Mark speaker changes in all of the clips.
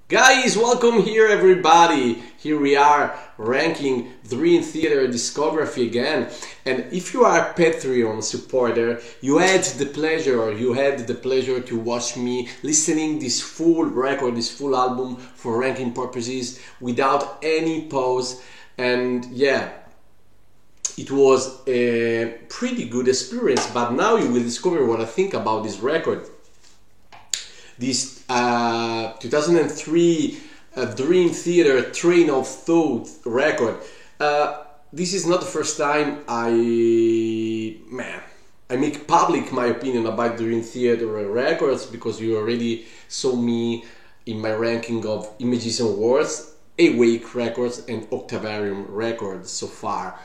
Speaker 1: Guys, welcome here everybody. Here we are ranking Dream Theater discography again. And if you are a Patreon supporter, you had the pleasure to watch me listening this full record, this full album for ranking purposes without any pause. And yeah, it was a pretty good experience, but now you will discover what I think about this record. This 2003 Dream Theater Train of Thought record. This is not the first time I make public my opinion about Dream Theater records, because you already saw me in my ranking of Images and Words, Awake Records and Octavarium Records so far,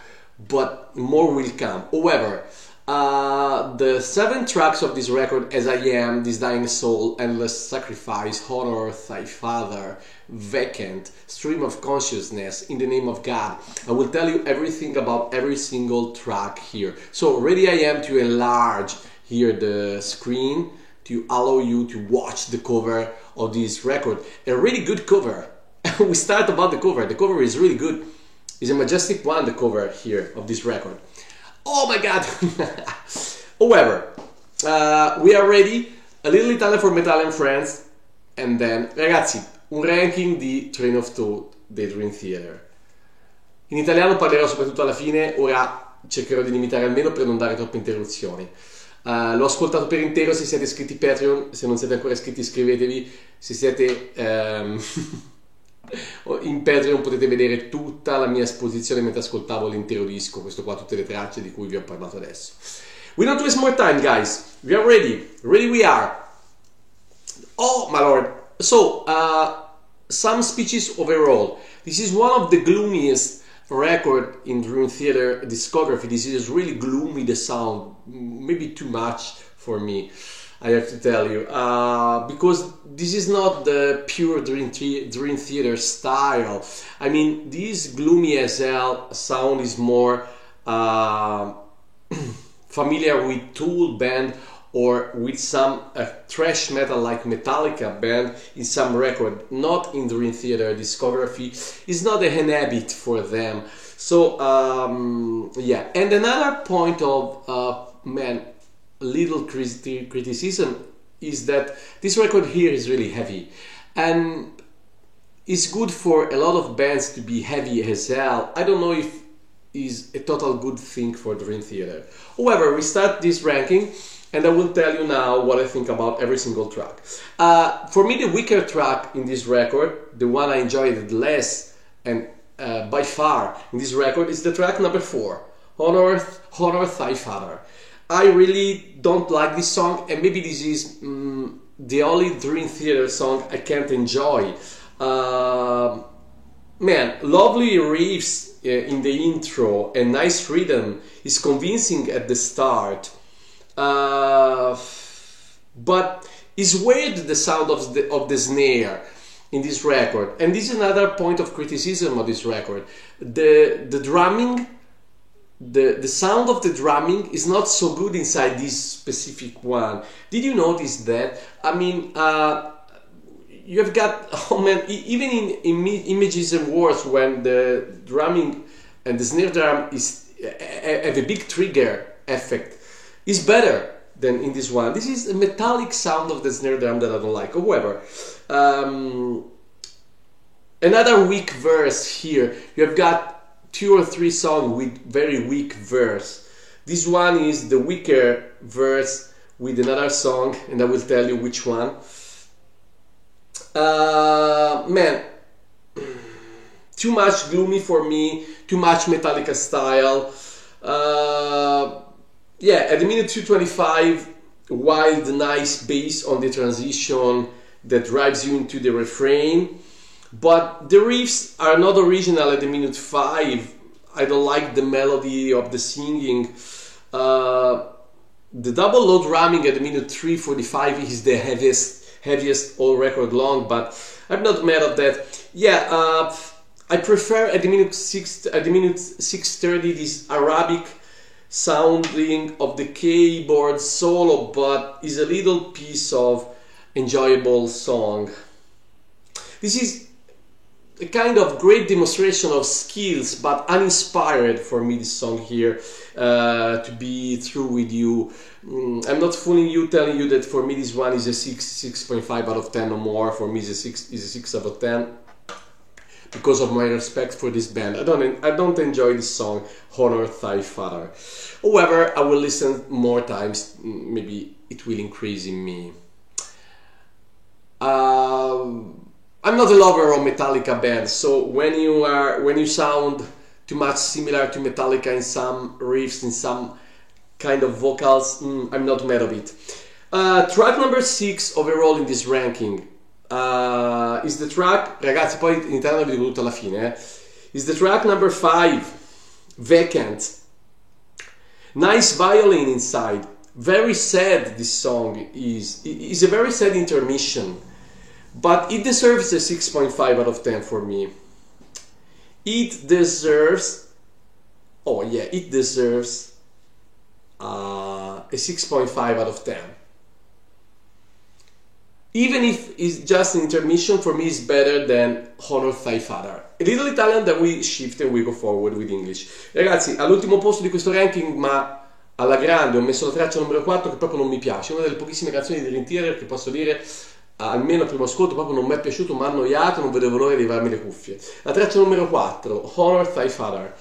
Speaker 1: but more will come. However, the 7 tracks of this record, As I Am, This Dying Soul, Endless Sacrifice, Honor Thy Father, Vacant, Stream of Consciousness, In the Name of God. I will tell you everything about every single track here. So ready I am to enlarge here the screen to allow you to watch the cover of this record. A really good cover. We start about the cover. The cover is really good. It's a majestic one, the cover here of this record. Oh my god! However, we are ready. A little Italian for Metallian friends. And then, ragazzi, un ranking di Train of Thought dei Dream Theater. In italiano parlerò soprattutto alla fine, ora cercherò di limitare almeno per non dare troppe interruzioni. L'ho ascoltato per intero. Se siete iscritti Patreon, se non siete ancora iscritti iscrivetevi. Se siete in Patreon potete vedere tutta la mia esposizione mentre ascoltavo l'intero disco, questo qua, tutte le tracce di cui vi ho parlato adesso. We don't waste more time, guys. We are ready. Ready we are. Oh my lord. So, some speeches overall. This is one of the gloomiest record in Dream Theater discography. This is really gloomy, the sound, maybe too much for me, I have to tell you, because this is not the pure Dream Theater style. I mean, this gloomy as hell sound is more familiar with Tool band or with some thrash metal like Metallica band in some record, not in Dream Theater discography. It's not a habit for them. So yeah, and another point of little criticism is that this record here is really heavy, and it's good for a lot of bands to be heavy as hell. I don't know if is a total good thing for Dream Theater. However, we start this ranking and I will tell you now what I think about every single track. For me, the weaker track in this record, the one I enjoyed the less and by far in this record, is the track number 4, Honor Thy Father. I really don't like this song, and maybe this is the only Dream Theater song I can't enjoy. Man, lovely riffs in the intro and nice rhythm is convincing at the start, but it's weird, the sound of the snare in this record. And this is another point of criticism of this record. The drumming, the sound of the drumming is not so good inside this specific one. Did you notice that? I mean, you have got, oh man, even in Images and Words, when the drumming and the snare drum have a big trigger effect, is better than in this one. This is a metallic sound of the snare drum that I don't like. However, another weak verse here. You have got 2 or 3 songs with very weak verse. This one is the weaker verse with another song, and I will tell you which one. Man, too much gloomy for me, too much Metallica style. Yeah, at the minute 2:25, wild, nice bass on the transition that drives you into the refrain. But the riffs are not original at the minute 5. I don't like the melody of the singing. The double low drumming at the minute 3:45 is the heaviest all record long, but I'm not mad at that. Yeah, I prefer at the minute 6:30 this Arabic sounding of the keyboard solo, but is a little piece of enjoyable song. This is a kind of great demonstration of skills, but uninspired for me, this song here, to be through with you. I'm not fooling you, telling you that for me this one is a 6.5 out of 10 or more. For me it's a 6 out of 10. Because of my respect for this band. I don't enjoy this song, Honor Thy Father. However, I will listen more times, maybe it will increase in me. I'm not a lover of Metallica bands, so when you sound too much similar to Metallica in some riffs, in some kind of vocals, I'm not mad of it. Track number 6 overall in this ranking is the track, ragazzi, poi in italiano vi dico tutto alla fine, is the track number 5, Vacant. Nice violin inside. Very sad, this song is a very sad intermission, but it deserves a 6.5 out of 10 for me. It deserves, oh yeah, it deserves a 6.5 out of 10. Even if it's just an intermission, for me it's better than Honor Thy Father. A little Italian, then we shift and we go forward with English. Ragazzi, all'ultimo posto di questo ranking, ma alla grande, ho messo la traccia numero 4 che proprio non mi piace. Una delle pochissime canzoni di Dream Theater che posso dire, almeno al primo ascolto, proprio non mi è piaciuto, mi ha annoiato, non vedevo l'ora di levarmi le cuffie. La traccia numero 4, Honor Thy Father.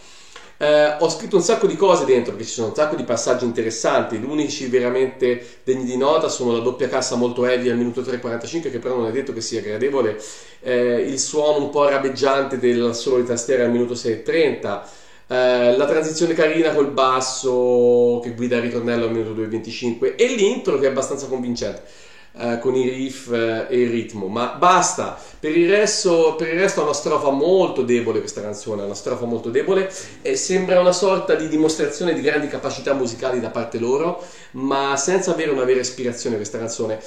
Speaker 1: Ho scritto un sacco di cose dentro perché ci sono un sacco di passaggi interessanti. Gli unici veramente degni di nota sono la doppia cassa molto heavy al minuto 3.45, che però non è detto che sia gradevole, il suono un po' rabeggiante del solo di tastiera al minuto 6.30, la transizione carina col basso che guida il ritornello al minuto 2.25 e l'intro che è abbastanza convincente. Con i riff e il ritmo, ma basta. Per il resto è una strofa molto debole, questa canzone è una strofa molto debole e sembra una sorta di dimostrazione di grandi capacità musicali da parte loro, ma senza avere una vera ispirazione. Questa canzone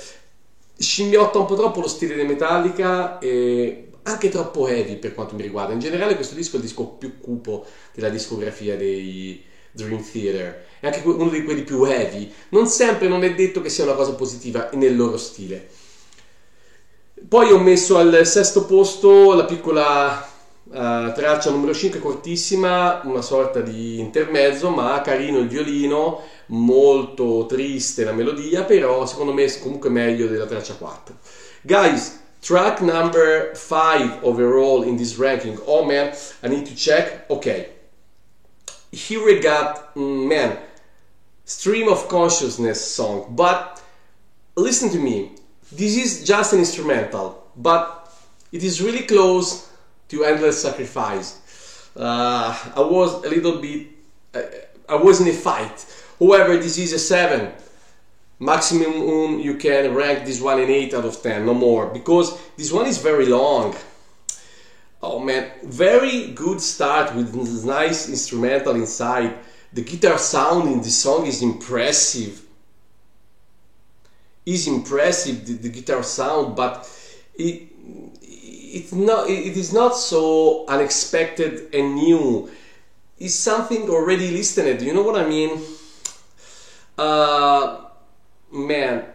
Speaker 1: scimmiotta un po' troppo lo stile di Metallica e anche troppo heavy per quanto mi riguarda. In generale questo disco è il disco più cupo della discografia dei Dream Theater, è anche uno di quelli più heavy. Non sempre, non è detto che sia una cosa positiva nel loro stile. Poi ho messo al 6° posto la piccola traccia numero 5, cortissima, una sorta di intermezzo, ma carino il violino, molto triste la melodia, però secondo me è comunque meglio della traccia 4. Guys, track number 5 overall in this ranking. Oh man, I need to check. Okay. Here we got, man, Stream of Consciousness song, but listen to me, this is just an instrumental, but it is really close to Endless Sacrifice. I was a little bit, I was in a fight. However, this is a 7. Maximum you can rank this one an 8 out of 10, no more, because this one is very long. Oh man, very good start with this nice instrumental inside. The guitar sound in this song is impressive. The guitar sound, but it is not so unexpected and new. It's something already listened. You know what I mean? Man,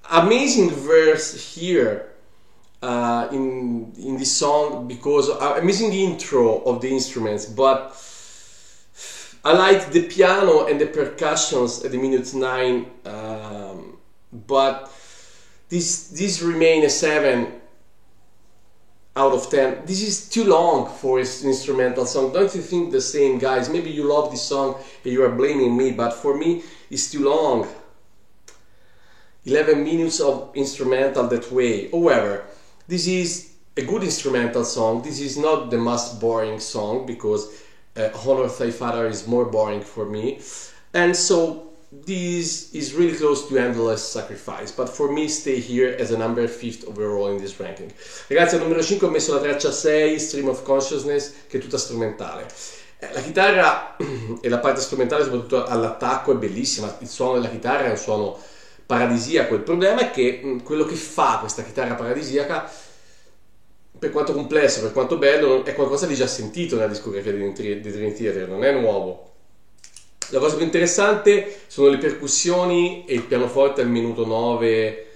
Speaker 1: amazing verse here. In this song, because amazing intro of the instruments, but I like the piano and the percussions at the minute 9, but this remain a 7 out of 10. This is too long for an instrumental song. Don't you think the same, guys? Maybe you love this song and you are blaming me, but for me it's too long. 11 minutes of instrumental that way. However, this is a good instrumental song. This is not the most boring song, because Honor Thy Father is more boring for me, and so this is really close to Endless Sacrifice, but for me stay here as a number 5th overall in this ranking. Ragazzi, al numero 5 ho messo la traccia 6, Stream of Consciousness, che è tutta strumentale. La chitarra e la parte strumentale, soprattutto all'attacco, è bellissima. Il suono della chitarra è un suono paradisiaco. Il problema è che quello che fa questa chitarra paradisiaca, per quanto complesso, per quanto bello, è qualcosa di già sentito nella discografia di Dream Theater, non è nuovo. La cosa più interessante sono le percussioni e il pianoforte al minuto 9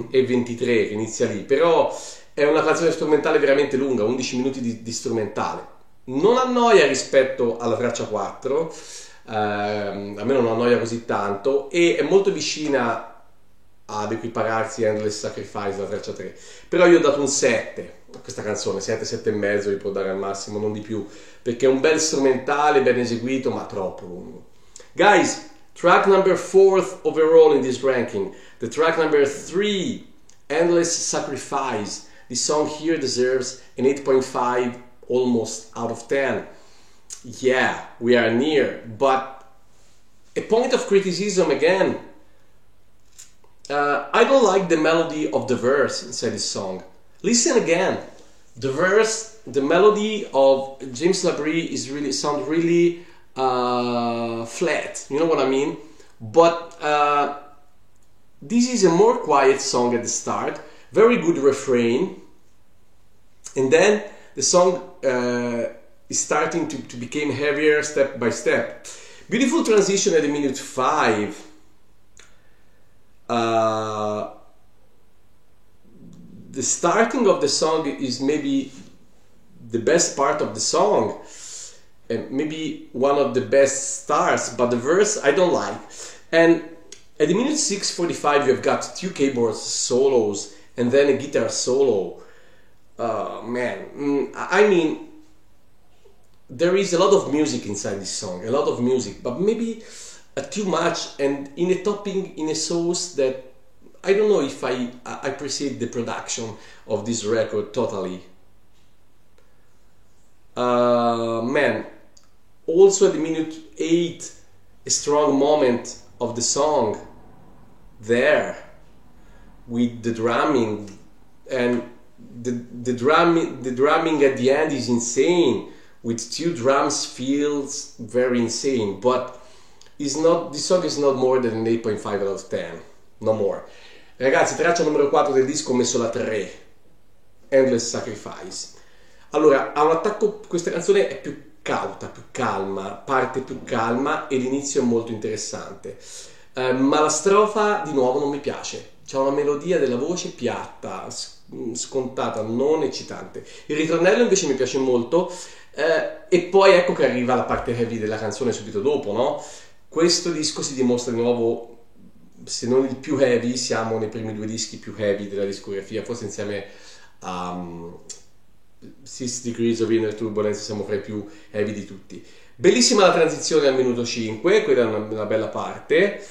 Speaker 1: e 23 che inizia lì, però è una canzone strumentale veramente lunga, 11 minuti di strumentale. Non annoia rispetto alla traccia 4, a me non annoia così tanto, e è molto vicina ad equipararsi a Endless Sacrifice, la traccia 3. Però io ho dato un 7 a questa canzone, 7, 7 e mezzo gli può dare al massimo, non di più, perché è un bel strumentale, ben eseguito, ma troppo lungo. Guys, track number 4th overall in this ranking, the track number 3, Endless Sacrifice. This song here deserves an 8.5, almost out of 10. Yeah, we are near, but a point of criticism again. I don't like the melody of the verse inside this song. Listen again. The verse, the melody of James Labrie sounds really flat. You know what I mean? But this is a more quiet song at the start. Very good refrain, and then the song is starting to become heavier step by step. Beautiful transition at the minute 5. The starting of the song is maybe the best part of the song, and maybe one of the best starts, but the verse I don't like. And at the minute 6:45 you've got 2 keyboard solos and then a guitar solo. Man, I mean, there is a lot of music inside this song, a lot of music, but maybe too much, and in a topping, in a sauce that I don't know if I appreciate the production of this record totally. Man, also at the minute 8, a strong moment of the song there with the drumming, and the drumming at the end is insane, with 2 drums feels very insane, but this song is not more than an 8.5 out of 10, no more. Ragazzi, traccia numero 4 del disco, ho messo la 3, Endless Sacrifice. Allora, ha un attacco, questa canzone è più cauta, più calma, parte più calma e l'inizio è molto interessante, ma la strofa di nuovo non mi piace. C'è una melodia della voce piatta, scontata, non eccitante. Il ritornello invece mi piace molto, e poi ecco che arriva la parte heavy della canzone subito dopo, no? Questo disco si dimostra di nuovo, se non il più heavy, siamo nei primi 2 dischi più heavy della discografia, forse insieme a 6 Degrees of Inner Turbulence siamo fra i più heavy di tutti. Bellissima la transizione al minuto 5, quella è una bella parte,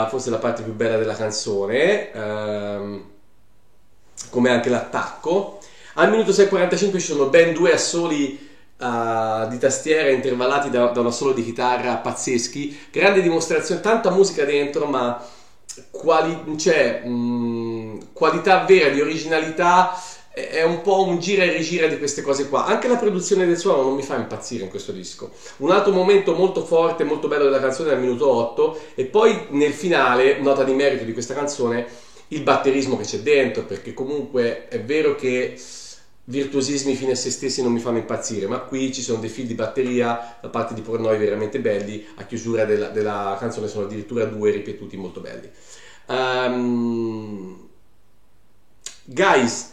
Speaker 1: forse la parte più bella della canzone, come anche l'attacco. Al minuto 6:45 ci sono ben 2 assoli di tastiera intervallati da un assolo di chitarra pazzeschi, grande dimostrazione, tanta musica dentro, ma qualità vera di originalità. È un po' un gira e rigira di queste cose qua. Anche la produzione del suono non mi fa impazzire in questo disco. Un altro momento molto forte, molto bello della canzone è al minuto 8, e poi nel finale, nota di merito di questa canzone, il batterismo che c'è dentro, perché comunque è vero che virtuosismi fine a se stessi non mi fanno impazzire, ma qui ci sono dei fil di batteria da parte di Portnoy veramente belli. A chiusura della canzone sono addirittura 2 ripetuti molto belli. Guys,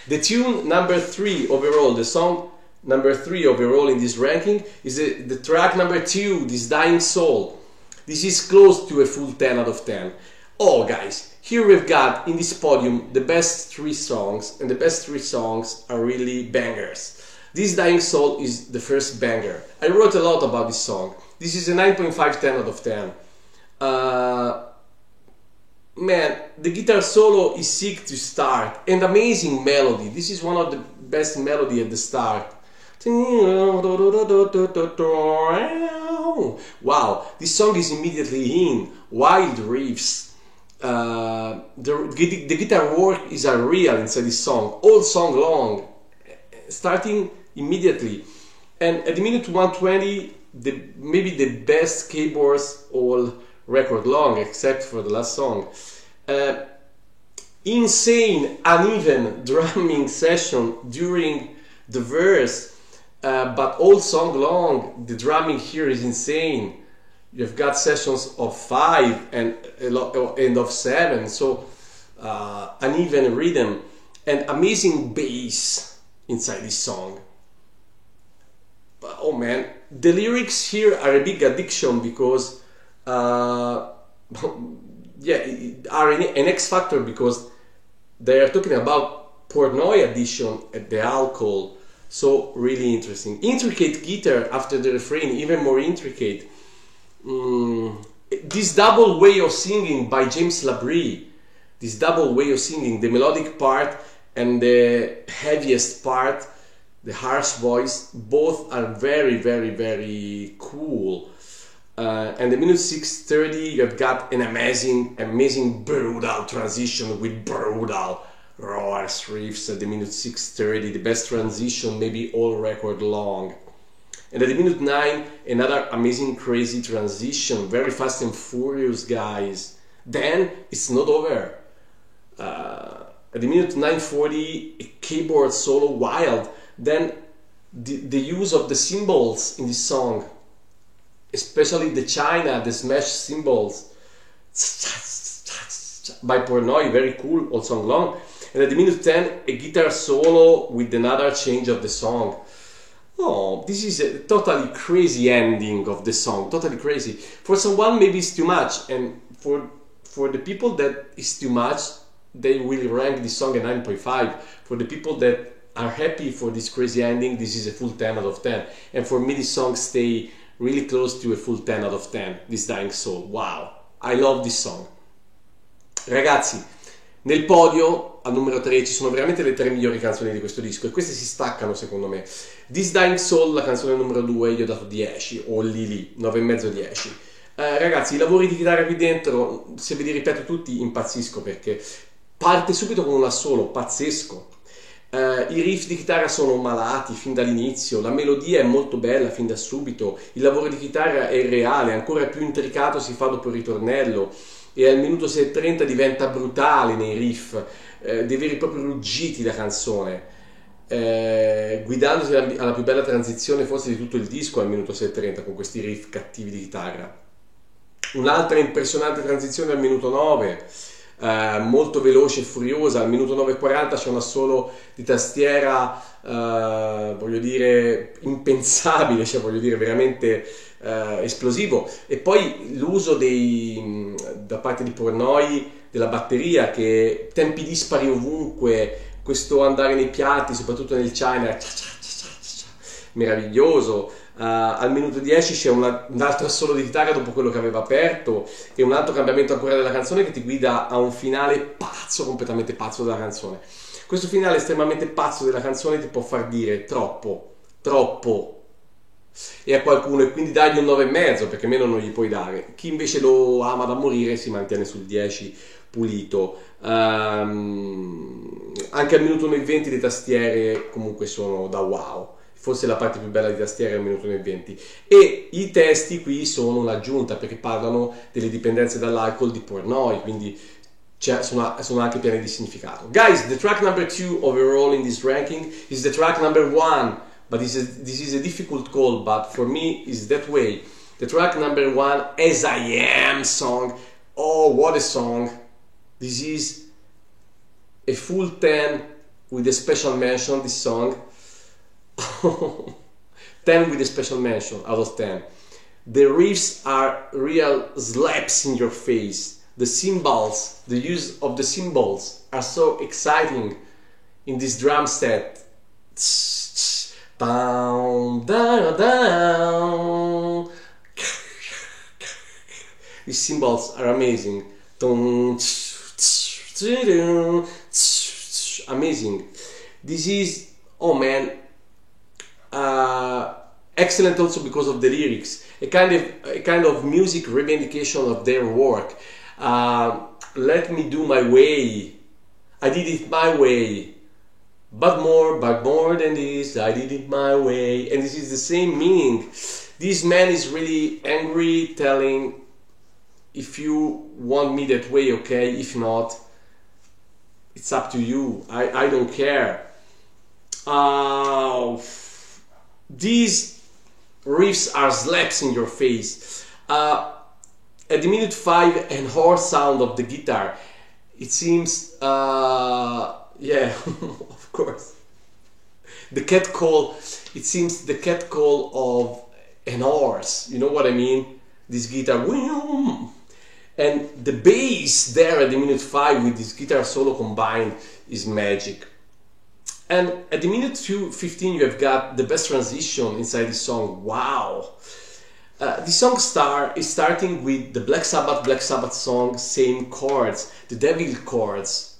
Speaker 1: the tune number 3 overall, the song number 3 overall in this ranking is the track number 2, This Dying Soul. This is close to a full 10 out of 10. Oh guys, here we've got in this podium the best 3 songs, and the best 3 songs are really bangers. This Dying Soul is the first banger. I wrote a lot about this song. This is a 9.5, 10 out of 10. Man, the guitar solo is sick to start, and amazing melody. This is one of the best melody at the start. Wow, this song is immediately in. Wild riffs. The guitar work is unreal inside this song, all song long, starting immediately. And at the minute 120, maybe the best keyboards all record long, except for the last song. Insane, uneven drumming session during the verse, but all song long, the drumming here is insane. you've got sessions of 5 and and of 7, so uneven rhythm and amazing bass inside this song. But, oh man, the lyrics here are a big addiction because yeah, are an X factor, because they are talking about Portnoy addiction at the alcohol. So really interesting. Intricate guitar after the refrain, even more intricate. This double way of singing by James Labrie, this double way of singing, the melodic part and the heaviest part, the harsh voice, both are very, very, very cool. And the minute 6:30, you've got an amazing brutal transition with brutal raw riffs at the minute 6:30, the best transition maybe all record long. And at the minute 9, another amazing crazy transition, very fast and furious, guys. Then it's not over. At the minute 9:40, a keyboard solo, wild. Then the use of the cymbals in this song, especially the China, the smash cymbals by Portnoy, very cool, all song long. And at the minute 10, a guitar solo with another change of the song. Oh, this is a totally crazy ending of the song, totally crazy. For someone maybe it's too much, and for the people that it's too much, they will rank this song a 9.5. For the people that are happy for this crazy ending, this is a full 10 out of 10. And for me, this song stay really close to a full 10 out of 10, this Dying Soul. Wow, I love this song. Ragazzi, nel podio al numero 3 ci sono veramente le 3 migliori canzoni di questo disco, e queste si staccano secondo me. This Dying Soul, la canzone numero 2, gli ho dato 10, o lì, 9,5-10. Ragazzi, i lavori di chitarra qui dentro, se ve li ripeto tutti, impazzisco, perché parte subito con un assolo pazzesco. I riff di chitarra sono malati fin dall'inizio, la melodia è molto bella fin da subito, il lavoro di chitarra è reale, ancora più intricato si fa dopo il ritornello, e al minuto 6:30 diventa brutale nei riff, dei veri e propri ruggiti la canzone, guidandosi alla più bella transizione forse di tutto il disco al minuto 6:30 con questi riff cattivi di chitarra. Un'altra impressionante transizione al minuto 9, molto veloce e furiosa. Al minuto 9:40 c'è un assolo di tastiera, voglio dire, impensabile, cioè voglio dire veramente esplosivo. E poi l'uso da parte di Portnoy della batteria, che tempi dispari ovunque, questo andare nei piatti, soprattutto nel China, meraviglioso. Al minuto 10 c'è un altro assolo di chitarra dopo quello che aveva aperto, e un altro cambiamento ancora della canzone che ti guida a un finale pazzo, completamente pazzo della canzone. Questo finale estremamente pazzo della canzone ti può far dire troppo, troppo, e a qualcuno, e quindi dagli un 9,5, perché meno non gli puoi dare. Chi invece lo ama da morire si mantiene sul 10 pulito. Anche al minuto 1,20 le tastiere comunque sono da wow, forse la parte più bella di tastiera è al minuto 1,20, e i testi qui sono un'aggiunta perché parlano delle dipendenze dall'alcol di Portnoy, quindi sono anche pieni di significato. Guys, the track number 2 overall in this ranking is the track number 1, but this is a difficult call, but for me it's that way. The track number 1, As I Am song. Oh, what a song. This is a full 10 with a special mention, this song. 10 with a special mention out of 10. The riffs are real slaps in your face. The cymbals, the use of the cymbals are so exciting in this drum set. Down, down, down. These cymbals are amazing. Amazing. This is, oh man, excellent also because of the lyrics, a kind of music reivindication of their work. Let me do my way, I did it my way, but more than this, I did it my way. And this is the same meaning. This man is really angry, telling, if you want me that way, okay, if not, it's up to you, I don't care. These riffs are slaps in your face. At the minute 5 and horse sound of the guitar, it seems, yeah, of course. The cat call, it seems the cat call of an horse, you know what I mean? This guitar, and the bass there at the minute 5 with this guitar solo combined is magic. And at the minute 2:15 you have got the best transition inside this song. Wow! The song is starting with the Black Sabbath song, same chords, the devil chords,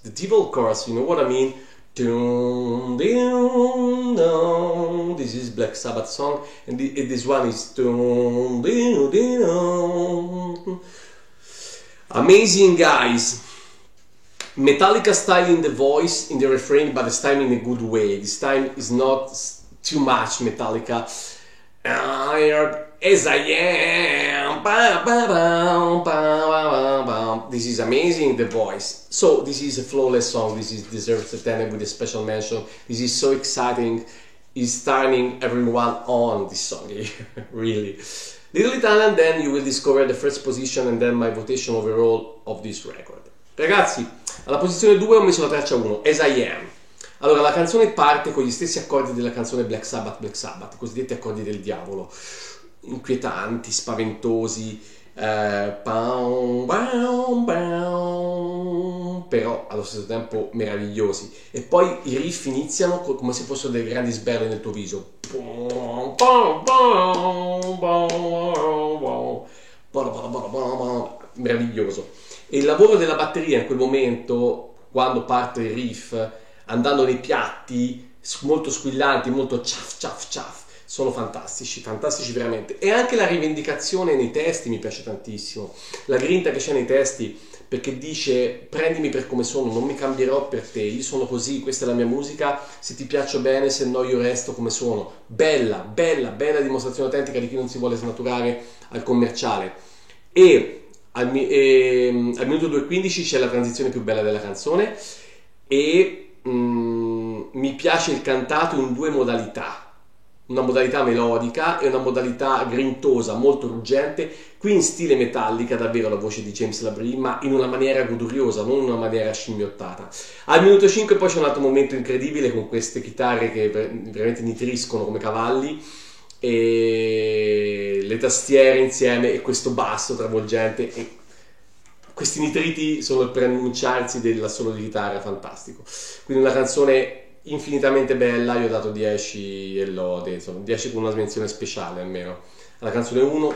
Speaker 1: you know what I mean? This is Black Sabbath song, and this one is amazing, guys. Metallica style in the voice, in the refrain, but this time in a good way. This time is not too much Metallica. As I am. This is amazing, the voice. So this is a flawless song. This deserves a 10 with a special mention. This is so exciting. It's turning everyone on, this song here. Really. Little Italian, then you will discover the first position and then my votation overall of this record. Ragazzi, alla posizione 2 ho messo la traccia 1, As I Am. Allora, la canzone parte con gli stessi accordi della canzone Black Sabbath, i cosiddetti accordi del diavolo, inquietanti, spaventosi, però allo stesso tempo meravigliosi. E poi i riff iniziano come se fossero delle grandi sberle nel tuo viso. Meraviglioso. E il lavoro della batteria in quel momento, quando parte il riff, andando nei piatti molto squillanti, molto ciaf ciaf ciaf, sono fantastici veramente. E anche la rivendicazione nei testi mi piace tantissimo, la grinta che c'è nei testi, perché dice: prendimi per come sono, non mi cambierò per te, io sono così, questa è la mia musica, se ti piaccio bene, se no io resto come sono. Bella dimostrazione autentica di chi non si vuole snaturare al commerciale. E al minuto 2:15 c'è la transizione più bella della canzone e mi piace il cantato in due modalità, una modalità melodica e una modalità grintosa, molto ruggente, qui in stile Metallica, davvero la voce di James Labrie, ma in una maniera goduriosa, non in una maniera scimmiottata. Al minuto 5 poi c'è un altro momento incredibile con queste chitarre che veramente nitriscono come cavalli, e le tastiere insieme e questo basso travolgente, e questi nitriti sono il preannunciarsi dell'assolo di chitarra fantastico. Quindi una canzone infinitamente bella, io ho dato 10 e lode, insomma 10 con una menzione speciale almeno alla canzone 1,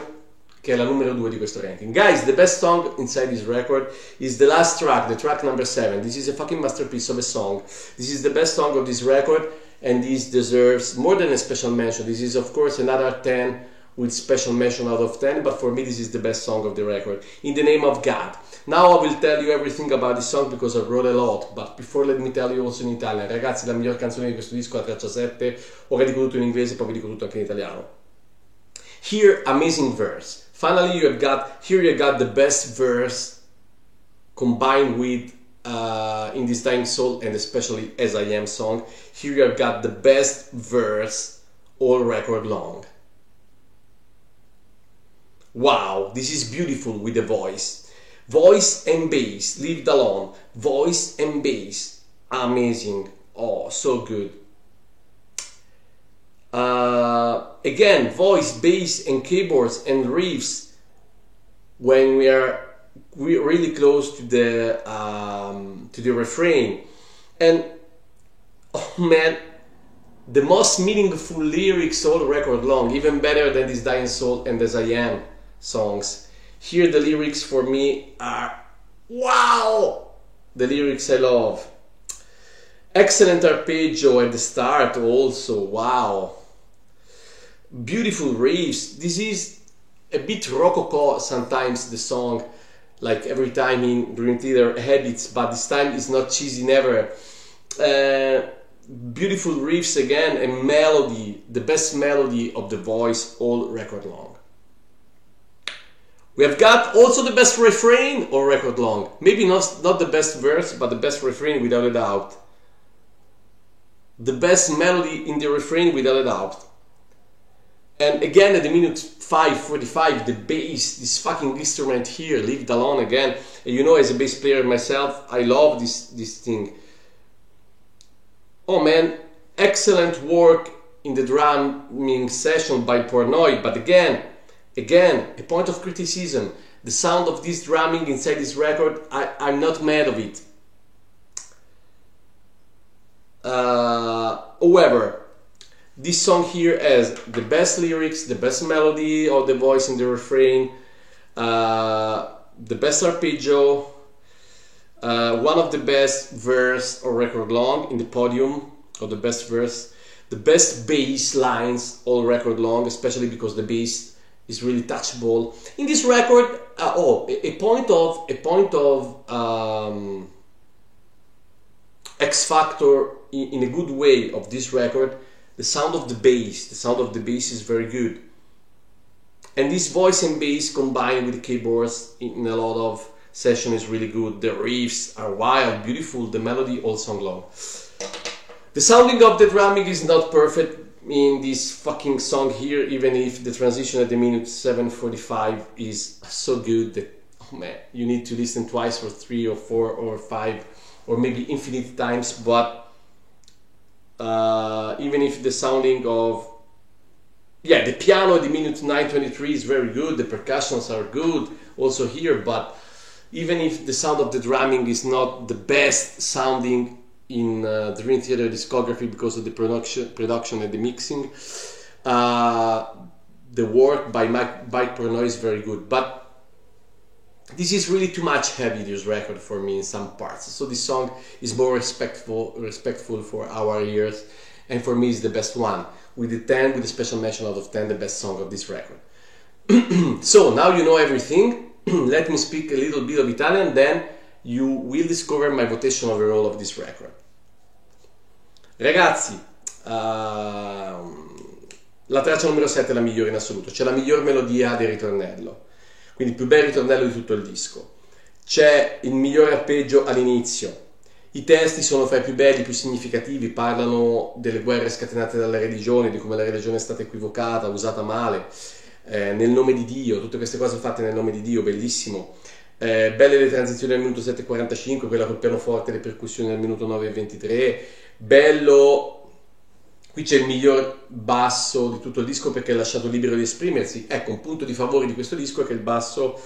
Speaker 1: che è la numero 2 di questo ranking. Guys, the best song inside this record is the last track, the track number 7. This is a fucking masterpiece of a song. This is the best song of this record, and this deserves more than a special mention. This is of course another 10 with special mention out of 10, but for me this is the best song of the record. In the name of God. Now I will tell you everything about this song because I wrote a lot, but before let me tell you also in Italian. Ragazzi, la miglior canzone di questo disco è la traccia 7, ora dico tutto in inglese, poi vi dico tutto anche in italiano. Here, amazing verse. Finally, you got the best verse combined with In This Dying Soul and especially As I Am song. Here you have got the best verse all record long. Wow, this is beautiful with the voice. Voice and bass, leave it alone. Voice and bass, amazing. Oh, so good. Again, voice, bass, and keyboards and riffs. When we're really close to the refrain, and oh man, the most meaningful lyrics all record long, even better than This Dying Soul and As I Am songs. Here the lyrics for me are wow! The lyrics I love. Excellent arpeggio at the start also, wow. Beautiful riffs. This is a bit rococo sometimes, the song, like every time in Dream Theater Habits, but this time it's not cheesy never. Beautiful riffs again, and melody, the best melody of the voice all record long. We have got also the best refrain all record long. Maybe not the best verse, but the best refrain without a doubt. The best melody in the refrain without a doubt. And again at the minute 5:45, the bass, this fucking instrument here, Leave It Alone again. And you know, as a bass player myself, I love this thing. Oh man, excellent work in the drumming session by Portnoy, but again, a point of criticism. The sound of this drumming inside this record, I'm not mad of it. However, this song here has the best lyrics, the best melody of the voice in the refrain, the best arpeggio, one of the best verse or record long in the podium, or the best verse, the best bass lines all record long, especially because the bass is really touchable. In this record, a point of X factor in a good way of this record. The sound of the bass is very good, and this voice and bass combined with the keyboards in a lot of session is really good. The riffs are wild, beautiful, the melody all song long. The sounding of the drumming is not perfect in this fucking song here, even if the transition at the minute 7:45 is so good that, oh man, you need to listen twice or 3 or 4 or 5 or maybe infinite times. But even if the sounding of, yeah, the piano at the minute 9:23 is very good, the percussions are good also here, but even if the sound of the drumming is not the best sounding in Dream Theater discography because of the production and the mixing, the work by Mike Portnoy is very good. But this is really too much heavy, this record, for me in some parts. So this song is more respectful for our ears, and for me is the best one. With the 10, with a special mention out of 10, the best song of this record. So now you know everything. Let me speak a little bit of Italian, then you will discover my votation overall of this record. Ragazzi, la traccia numero 7 è la migliore in assoluto. C'è la miglior melodia del ritornello, quindi il più bel ritornello di tutto il disco. C'è il miglior arpeggio all'inizio. I testi sono fra i più belli, più significativi, parlano delle guerre scatenate dalla religione, di come la religione è stata equivocata, usata male, nel nome di Dio, tutte queste cose fatte nel nome di Dio, bellissimo. Belle le transizioni al minuto 7:45, quella col pianoforte e le percussioni al minuto 9:23. Bello, qui c'è il miglior basso di tutto il disco perché è lasciato libero di esprimersi. Ecco, un punto di favore di questo disco è che il basso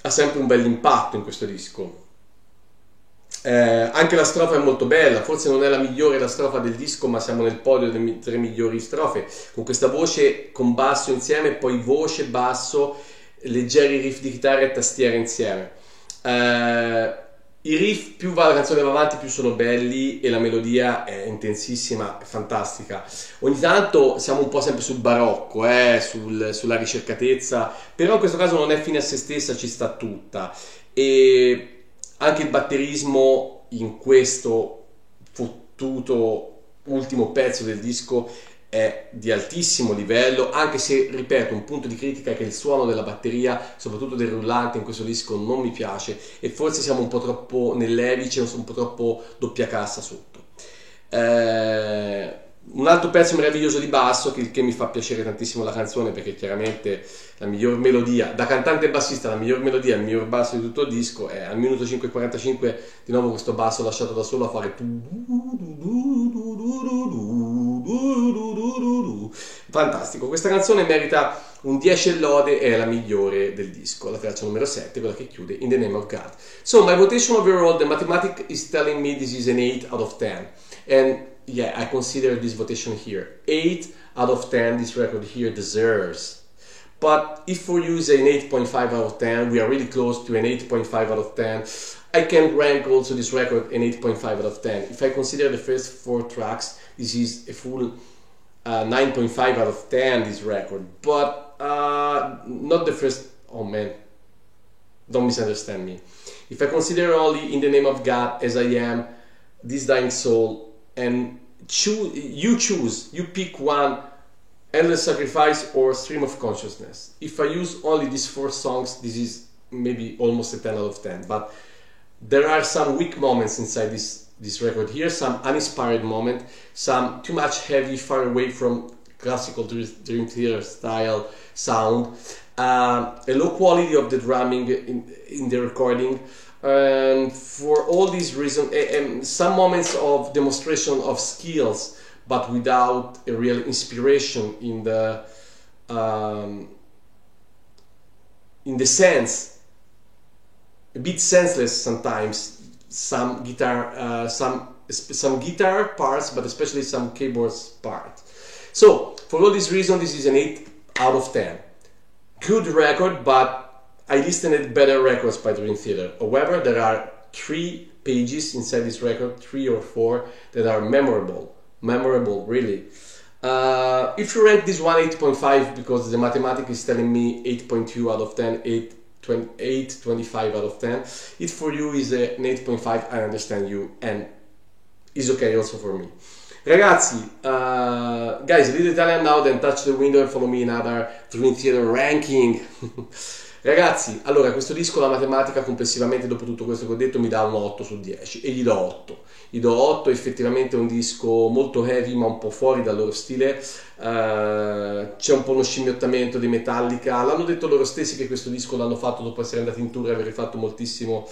Speaker 1: ha sempre un bel impatto in questo disco. Anche la strofa è molto bella, forse non è la migliore la strofa del disco, ma siamo nel podio delle 3 migliori strofe, con questa voce con basso insieme, poi voce, basso, leggeri riff di chitarra e tastiera insieme. I riff, più va la canzone va avanti, più sono belli, e la melodia è intensissima, è fantastica. Ogni tanto siamo un po' sempre sul barocco, sulla ricercatezza, però in questo caso non è fine a se stessa, ci sta tutta. E anche il batterismo in questo fottuto ultimo pezzo del disco è di altissimo livello, anche se, ripeto, un punto di critica è che il suono della batteria, soprattutto del rullante in questo disco, non mi piace, e forse siamo un po' troppo nell'evice, un po' troppo doppia cassa sotto. Un altro pezzo meraviglioso di basso che mi fa piacere tantissimo la canzone, perché chiaramente la miglior melodia, da cantante e bassista, la miglior melodia, il miglior basso di tutto il disco è al minuto 5:45, di nuovo questo basso lasciato da solo a fare fantastico. Questa canzone merita un 10 e lode, è la migliore del disco, la traccia numero 7, quella che chiude In the Name of God. So my votation overall, the mathematic is telling me this is an 8 out of 10, and yeah, I consider this votation here 8 out of 10. This record here deserves. But if for you is an 8.5 out of 10, we are really close to an 8.5 out of 10. I can rank also this record an 8.5 out of 10. If I consider the first 4 tracks, this is a full 9.5 out of 10, this record. But not the first, oh man, don't misunderstand me. If I consider only In the Name of God, As I Am, This Dying Soul, and you pick one, Endless Sacrifice or Stream of Consciousness. If I use only these 4 songs, this is maybe almost a 10 out of 10. But there are some weak moments inside this record here, some uninspired moment, some too much heavy, far away from classical Dream Theater style sound, a low quality of the drumming in the recording, and for all these reasons, and some moments of demonstration of skills, but without a real inspiration in the sense, a bit senseless sometimes. Some guitar, some guitar parts, but especially some keyboards part. So for all these reasons, this is an 8 out of 10. Good record, but I listened better records by Dream Theater. However, there are 3 pages inside this record, 3 or 4, that are memorable, really. If you rank this one 8.5, because the mathematics is telling me 8.2 out of 10, 8.25 out of 10, it for you is an 8.5, I understand you, and it's okay also for me. Ragazzi, guys, leave the Italian now, then touch the window and follow me in other Dream Theater ranking. Ragazzi, allora questo disco, la matematica complessivamente dopo tutto questo che ho detto mi dà un 8 su 10 e gli do 8. Gli do 8, effettivamente è un disco molto heavy ma un po' fuori dal loro stile, c'è un po' uno scimmiottamento di Metallica, l'hanno detto loro stessi che questo disco l'hanno fatto dopo essere andati in tour e aver fatto moltissimo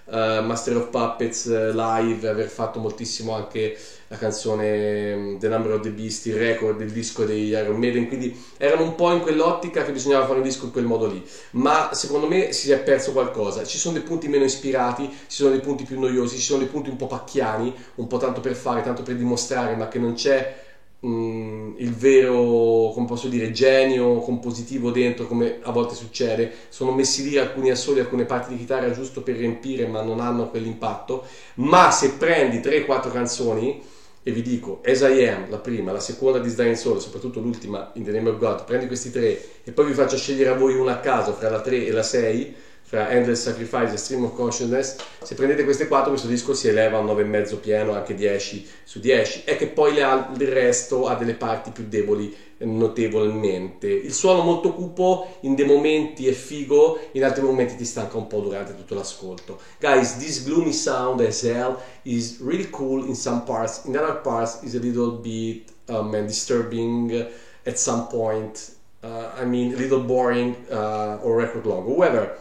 Speaker 1: Master of Puppets live, aver fatto moltissimo anche la canzone The Number of the Beast, il record del disco degli Iron Maiden, quindi erano un po' in quell'ottica che bisognava fare un disco in quel modo lì, ma secondo me si è perso qualcosa, ci sono dei punti meno ispirati, ci sono dei punti più noiosi, ci sono dei punti un po' pacchiani, un po' tanto per fare, tanto per dimostrare, ma che non c'è il vero, come posso dire, genio compositivo dentro, come a volte succede. Sono messi lì alcuni assoli, alcune parti di chitarra giusto per riempire, ma non hanno quell'impatto. Ma se prendi 3-4 canzoni, e vi dico As I Am, la prima, la seconda di Dying Soul, soprattutto l'ultima In the Name of God, prendi questi 3 e poi vi faccio scegliere a voi una a caso fra la 3 e la 6, fra Endless Sacrifice e Stream of Consciousness. Se prendete queste 4, questo disco si eleva a 9,5 pieno, anche 10 su 10. È che poi il resto ha delle parti più deboli notevolmente. Il suono molto cupo in dei momenti è figo, in altri momenti ti stanca un po' durante tutto l'ascolto. Guys, this gloomy sound as hell is really cool in some parts, in other parts is a little bit and disturbing at some point, I mean a little boring or record long. However,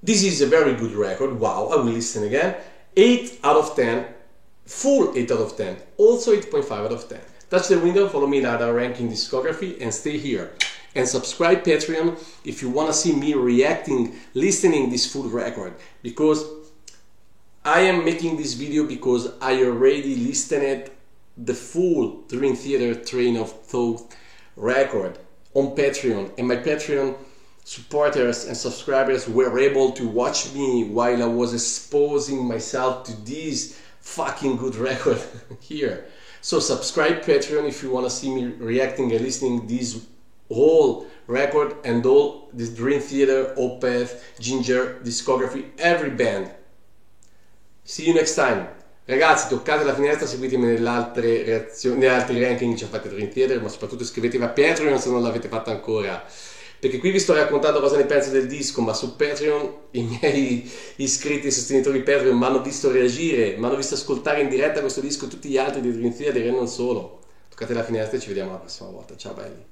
Speaker 1: this is a very good record. Wow, I will listen again. 8 out of 10, full 8 out of 10, also 8.5 out of 10. Touch the window, follow me in other ranking discography, and stay here. And subscribe Patreon if you want to see me reacting, listening this full record. Because I am making this video because I already listened the full Dream Theater Train of Thought record on Patreon, and my Patreon supporters and subscribers were able to watch me while I was exposing myself to this fucking good record here. So subscribe Patreon if you want to see me reacting and listening this whole record and all this Dream Theater, Opeth, Ginger discography, every band. See you next time. Ragazzi, toccate la finestra, seguitemi nelle altre reazioni, negli altri ranking che ci ha fatto Dream Theater, ma soprattutto iscrivetevi a Patreon se non l'avete fatto ancora. Perché qui vi sto raccontando cosa ne penso del disco, ma su Patreon i miei iscritti e sostenitori Patreon mi hanno visto reagire, mi hanno visto ascoltare in diretta questo disco, tutti gli altri di Dream Theater e non solo. Toccate la finestra e ci vediamo la prossima volta. Ciao belli.